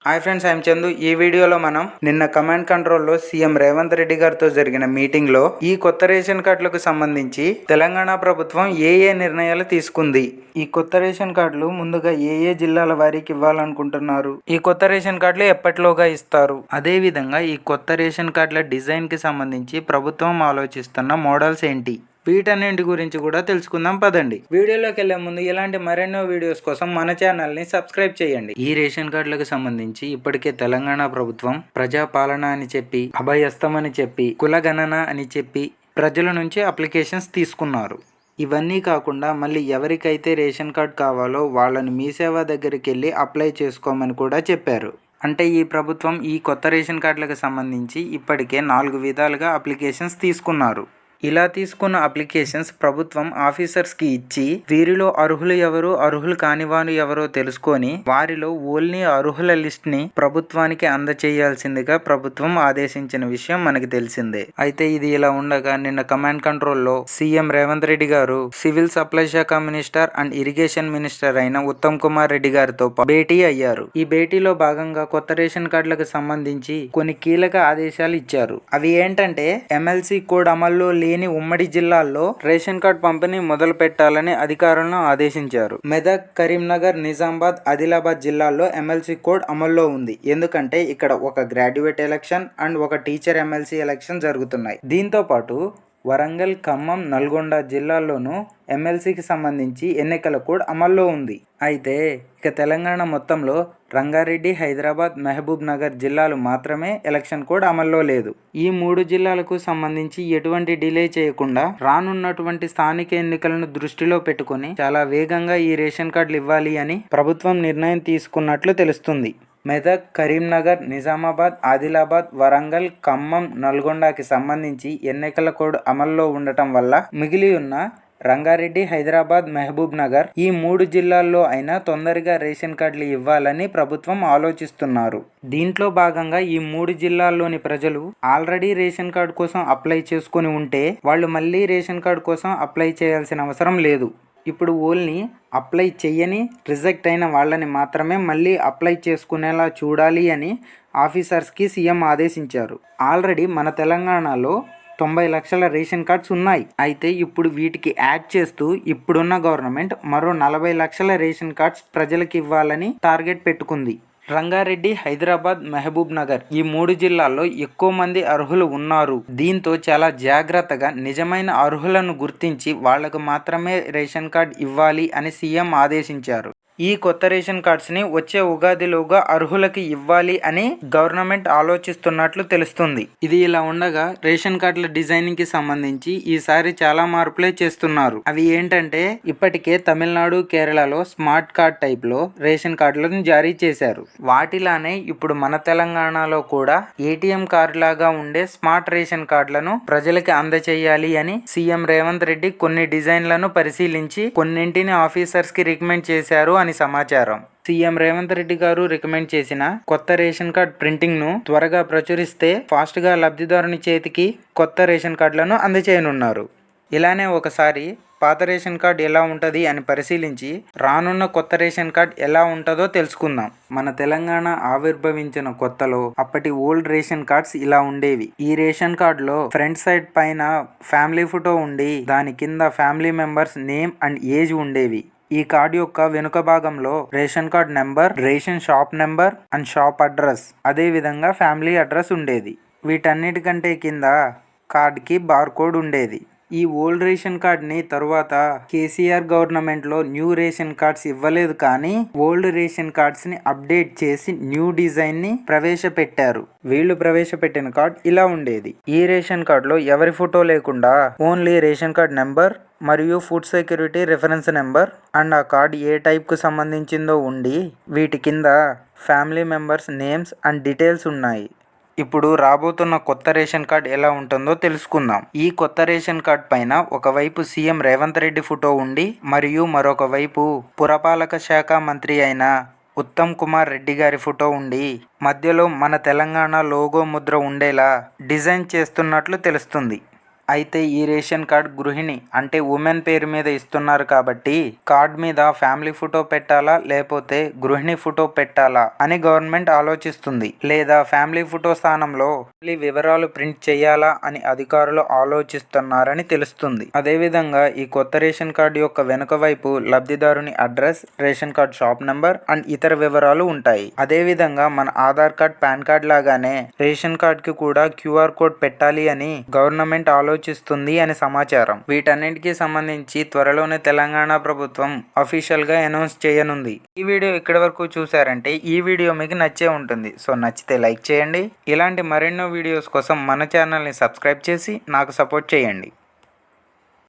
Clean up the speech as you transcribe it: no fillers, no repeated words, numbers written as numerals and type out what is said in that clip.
Hi friends, I'm Chandu. ఈ వీడియోలో మనం నిన్న కమాండ్ కంట్రోల్లో సీఎం రేవంత్ రెడ్డి గారితో జరిగిన మీటింగ్ లో ఈ కొత్త రేషన్ కార్డులకు సంబంధించి తెలంగాణ ప్రభుత్వం ఏ నిర్ణయాలు తీసుకుంది, ఈ కొత్త రేషన్ కార్డులు ముందుగా ఏ జిల్లాల వారికి ఇవ్వాలనుకుంటున్నారు, ఈ కొత్త రేషన్ కార్డులు ఎప్పటిలోగా ఇస్తారు, అదే విధంగా ఈ కొత్త రేషన్ కార్డుల డిజైన్ కి సంబంధించి ప్రభుత్వం ఆలోచిస్తున్న మోడల్స్ ఏంటి, వీటన్నింటి గురించి కూడా తెలుసుకుందాం. పదండి. వీడియోలోకి వెళ్లే ముందు ఇలాంటి మరెన్నో వీడియోస్ కోసం మన ఛానల్ ని సబ్స్క్రైబ్ చేయండి. ఈ రేషన్ కార్డులకు సంబంధించి ఇప్పటికే తెలంగాణ ప్రభుత్వం ప్రజాపాలన అని చెప్పి, అభయస్థం అని చెప్పి, కులగణన అని చెప్పి ప్రజల నుంచి అప్లికేషన్స్ తీసుకున్నారు. ఇవన్నీ కాకుండా మళ్ళీ ఎవరికైతే రేషన్ కార్డ్ కావాలో వాళ్ళని మీ సేవ దగ్గరికి వెళ్ళి అప్లై చేసుకోమని కూడా చెప్పారు. అంటే ఈ ప్రభుత్వం ఈ కొత్త రేషన్ కార్డులకు సంబంధించి ఇప్పటికే 4 విధాలుగా అప్లికేషన్స్ తీసుకున్నారు. ఇలా తీసుకున్న అప్లికేషన్స్ ప్రభుత్వం ఆఫీసర్స్కి ఇచ్చి వీరిలో అర్హులు ఎవరు, అర్హులు కాని వారు ఎవరో తెలుసుకొని వారిలో ఓన్లీ అర్హుల లిస్ట్ని ప్రభుత్వానికి అందచేయాల్సిందిగా ప్రభుత్వం ఆదేశించిన విషయం మనకి తెలిసిందే. అయితే ఇది ఇలా ఉండగా నిన్న కమాండ్ కంట్రోల్లో సీఎం రేవంత్ రెడ్డి గారు సివిల్ సప్లై శాఖ మినిస్టర్ అండ్ ఇరిగేషన్ మినిస్టర్ అయిన ఉత్తమ్ కుమార్ రెడ్డి గారితో భేటీ అయ్యారు. ఈ భేటీలో భాగంగా కొత్త రేషన్ కార్డులకు సంబంధించి కొన్ని కీలక ఆదేశాలు ఇచ్చారు. అవి ఏంటంటే ఎమ్మెల్సీ కోడ్ అమల్లో లేని ఉమ్మడి జిల్లాల్లో రేషన్ కార్డ్ పంపిణీ మొదలు పెట్టాలని అధికారులను ఆదేశించారు. మెదక్, కరీంనగర్, నిజామాబాద్, ఆదిలాబాద్ జిల్లాల్లో ఎమ్మెల్సీ కోడ్ అమల్లో ఉంది. ఎందుకంటే ఇక్కడ ఒక గ్రాడ్యుయేట్ ఎలక్షన్ అండ్ ఒక టీచర్ ఎమ్మెల్సీ ఎలక్షన్ జరుగుతున్నాయి. దీంతో పాటు వరంగల్, ఖమ్మం, నల్గొండ జిల్లాల్లోనూ ఎమ్మెల్సీకి సంబంధించి ఎన్నికల కోడ్ అమల్లో ఉంది. అయితే ఇక తెలంగాణ మొత్తంలో రంగారెడ్డి, హైదరాబాద్, మహబూబ్ నగర్ జిల్లాలు మాత్రమే ఎలక్షన్ కోడ్ అమల్లో లేదు. ఈ 3 జిల్లాలకు సంబంధించి ఎటువంటి డిలే చేయకుండా రానున్నటువంటి స్థానిక ఎన్నికలను దృష్టిలో పెట్టుకుని చాలా వేగంగా ఈ రేషన్ కార్డులు ఇవ్వాలి అని ప్రభుత్వం నిర్ణయం తీసుకున్నట్లు తెలుస్తుంది. మెదక్, కరీంనగర్, నిజామాబాద్, ఆదిలాబాద్, వరంగల్, ఖమ్మం, నల్గొండకి సంబంధించి ఎన్నికల కోడ్ అమల్లో ఉండటం వల్ల మిగిలి ఉన్న రంగారెడ్డి, హైదరాబాద్, మహబూబ్ నగర్ ఈ 3 జిల్లాల్లో అయినా తొందరగా రేషన్ కార్డులు ఇవ్వాలని ప్రభుత్వం ఆలోచిస్తున్నారు. దీంట్లో భాగంగా ఈ 3 జిల్లాల్లోని ప్రజలు ఆల్రెడీ రేషన్ కార్డు కోసం అప్లై చేసుకుని ఉంటే వాళ్ళు మళ్ళీ రేషన్ కార్డు కోసం అప్లై చేయాల్సిన అవసరం లేదు. ఇప్పుడు ఓన్లీ అప్లై చెయ్యని, రిజెక్ట్ అయిన వాళ్ళని మాత్రమే మళ్ళీ అప్లై చేసుకునేలా చూడాలి అని ఆఫీసర్స్కి సీఎం ఆదేశించారు. ఆల్రెడీ మన తెలంగాణలో 90 లక్షల రేషన్ కార్డ్స్ ఉన్నాయి. అయితే ఇప్పుడు వీటికి యాడ్ చేస్తూ ఇప్పుడున్న గవర్నమెంట్ మరో 40 లక్షల రేషన్ కార్డ్స్ ప్రజలకు ఇవ్వాలని టార్గెట్ పెట్టుకుంది. రంగారెడ్డి, హైదరాబాద్, మహబూబ్ నగర్ ఈ 3 జిల్లాల్లో ఎక్కువ మంది అర్హులు ఉన్నారు. దీంతో చాలా జాగ్రత్తగా నిజమైన అర్హులను గుర్తించి వాళ్లకు మాత్రమే రేషన్ కార్డ్ ఇవ్వాలి అని సీఎం ఆదేశించారు. ఈ కొత్త రేషన్ కార్డ్స్ని వచ్చే ఉగాదిలోగా అర్హులకి ఇవ్వాలి అని గవర్నమెంట్ ఆలోచిస్తున్నట్లు తెలుస్తుంది. ఇది ఇలా ఉండగా రేషన్ కార్డుల డిజైనింగ్ కి సంబంధించి ఈసారి చాలా మార్పులే చేస్తున్నారు. అవి ఏంటంటే ఇప్పటికే తమిళనాడు, కేరళలో స్మార్ట్ కార్డ్ టైప్ లో రేషన్ కార్డులను జారీ చేశారు. వాటిలానే ఇప్పుడు మన తెలంగాణలో కూడా ఏటీఎం కార్డు లాగా ఉండే స్మార్ట్ రేషన్ కార్డులను ప్రజలకి అందచేయాలి అని సీఎం రేవంత్ రెడ్డి కొన్ని డిజైన్లను పరిశీలించి కొన్నింటిని ఆఫీసర్స్ కి రికమెండ్ చేశారు అని సమాచారం. సీఎం రేవంత్ రెడ్డి గారు రికమెండ్ చేసిన కొత్త రేషన్ కార్డ్ ప్రింటింగ్ ను త్వరగా ప్రచురిస్తే ఫాస్ట్ గా లబ్ధిదారుని చేతికి కొత్త రేషన్ కార్డులను అందజేయనున్నారు. ఇలానే ఒకసారి పాత రేషన్ కార్డ్ ఎలా ఉంటది అని పరిశీలించి రానున్న కొత్త రేషన్ కార్డ్ ఎలా ఉంటుందో తెలుసుకుందాం. మన తెలంగాణ ఆవిర్భవించిన కొత్తలో అప్పటి ఓల్డ్ రేషన్ కార్డ్స్ ఇలా ఉండేవి. ఈ రేషన్ కార్డ్ లో ఫ్రంట్ సైడ్ పైన ఫ్యామిలీ ఫోటో ఉండి దాని కింద family members name and age ఉండేవి. ఈ కార్డు యొక్క వెనుక భాగంలో ration card number, ration shop number and shop address, అదే విధంగా ఫ్యామిలీ అడ్రస్ ఉండేది. వీటన్నిటికంటే కింద కార్డ్కి బార్ కోడ్ ఉండేది. ఈ ఓల్డ్ రేషన్ కార్డ్ని తరువాత కేసీఆర్ గవర్నమెంట్లో న్యూ రేషన్ కార్డ్స్ ఇవ్వలేదు, కానీ ఓల్డ్ రేషన్ కార్డ్స్ని అప్డేట్ చేసి న్యూ డిజైన్ని ప్రవేశపెట్టారు. వీళ్ళు ప్రవేశపెట్టిన కార్డ్ ఇలా ఉండేది. ఈ రేషన్ కార్డులో ఎవరి ఫోటో లేకుండా ఓన్లీ రేషన్ కార్డ్ నెంబర్ మరియు food security reference number and ఆ కార్డ్ ఏ టైప్కు సంబంధించిందో ఉండి వీటి కింద family members names and details ఉన్నాయి. ఇప్పుడు రాబోతున్న కొత్త రేషన్ కార్డ్ ఎలా ఉంటుందో తెలుసుకుందాం. ఈ కొత్త రేషన్ కార్డ్ పైన ఒకవైపు సీఎం రేవంత్ రెడ్డి ఫోటో ఉండి మరియు మరొక వైపు పురపాలక శాఖ మంత్రి అయిన ఉత్తమ్ కుమార్ రెడ్డి గారి ఫోటో ఉండి మధ్యలో మన తెలంగాణ లోగో ముద్ర ఉండేలా డిజైన్ చేస్తున్నట్లు తెలుస్తుంది. అయితే ఈ రేషన్ కార్డ్ గృహిణి అంటే ఉమెన్ పేరు మీద ఇస్తున్నారు కాబట్టి కార్డ్ మీద ఫ్యామిలీ ఫోటో పెట్టాలా లేకపోతే గృహిణి ఫోటో పెట్టాలా అని గవర్నమెంట్ ఆలోచిస్తుంది. లేదా ఫ్యామిలీ ఫోటో స్థానంలో ఫ్యామిలీ వివరాలు ప్రింట్ చేయాలా అని అధికారులు ఆలోచిస్తున్నారని తెలుస్తుంది. అదేవిధంగా ఈ కొత్త రేషన్ కార్డు యొక్క వెనుక వైపు లబ్ధిదారుని address, ration card shop number and ఇతర వివరాలు ఉంటాయి. అదేవిధంగా మన ఆధార్ కార్డ్, పాన్ కార్డ్ లాగానే రేషన్ కార్డ్ కి కూడా క్యూఆర్ కోడ్ పెట్టాలి అని గవర్నమెంట్ ఆలోచిస్తుంది అని సమాచారం. వీటన్నింటికి సంబంధించి త్వరలోనే తెలంగాణ ప్రభుత్వం అఫీషియల్ గా అనౌన్స్ చేయనుంది. ఈ వీడియో ఇక్కడి వరకు చూసారంటే ఈ వీడియో మీకు నచ్చే ఉంటుంది. సో నచ్చితే లైక్ చేయండి. ఇలాంటి మరెన్నో వీడియోస్ కోసం మన ఛానల్ని సబ్స్క్రైబ్ చేసి నాకు సపోర్ట్ చేయండి.